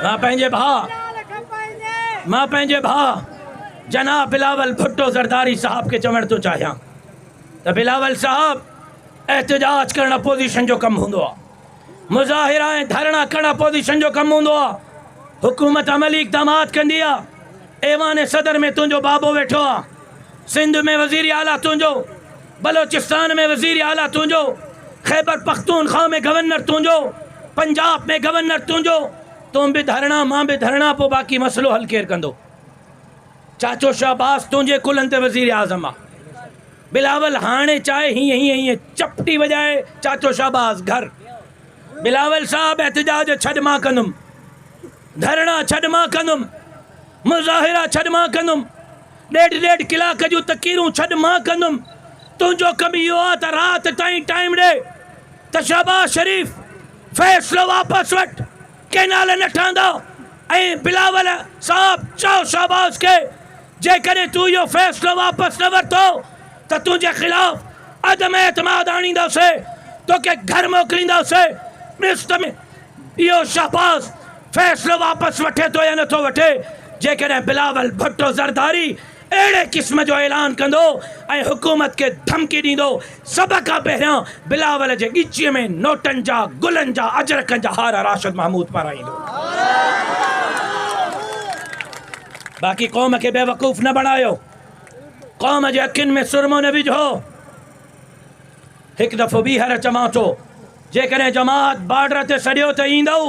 मां पंहिंजे भाउ जनाब बिलावल भुट्टो ज़रदारी साहब के चवण तो चाहियां त बिलावल साहब एहतजाज करण अपोजिशन जो कम हूंदो आहे, मुज़ाहिरा ऐं धरणा करण अपोजिशन जो कम हूंदो आहे। हुकूमत अमली इक़दामात कंदी आहे। ऐवान सदर में तुंहिंजो बाबो वेठो आहे, सिंध में वज़ीर आला तुंहिंजो, बलोचिस्तान में वज़ीर आला तुंहिंजो, खैबर पख्तूनख्वा में गवर्नर तुंहिंजो, पंजाब में गवर्नर तुंहिंजो। तुम भी धरणा मां भी धरणा, पोइ बाक़ी मसलो हल केरु कंदो? चाचो शाहबाज़ तुंहिंजे कुलनि ते वज़ीर आज़म आहे। बिलावल हाणे चाहे हीअं हीअं हीअं चपटी वॼाए चाचो शाहबाज़ घर। बिलावल साहब एहतजाज छॾ मां कंदुमि, धरणा छॾ मां कंदुमि, मुज़ाहिरा छॾ मां कंदुमि, ॾेढ कलाक जूं तक़रीरूं छॾ मां कंदुमि। तुंहिंजो कमु इहो आहे त राति ताईं टाइम ॾे त शहबाज़ शरीफ़ फ़ैसिलो वापसि वठि, केनाल न ठहंदा। ऐं बिलावल साहब चओ शहबाज़ खे जेकॾहिं तूं इहो फ़ैसिलो वापसि न वरितो त तुंहिंजे ख़िलाफ़ अदम एतमाद आणींदासीं, तोखे घर मोकिलींदासीं। ॾिस त इहो शहबाज़ फ़ैसिलो वापसि वठे थो या नथो वठे। जेकॾहिं बिलावल भुट्टो ज़रदारी अहिड़े क़िस्म जो ऐलान कंदो ऐं हुकूमत खे धमकी ॾींदो, सभ खां पहिरियां बिलावल जे ॻिचीअ में नोटनि जा, गुलनि जा, अजरकनि जा हार राशिद महमूद पाराईंदो। बाक़ी क़ौम खे बेवकूफ़ न बणायो, क़ौम जे अखियुनि में सुरमो न विझो। हिकु दफ़ो ॿीहर चवां थो, जेकॾहिं जमात बॉर्डर ते सॼियो त ईंदो।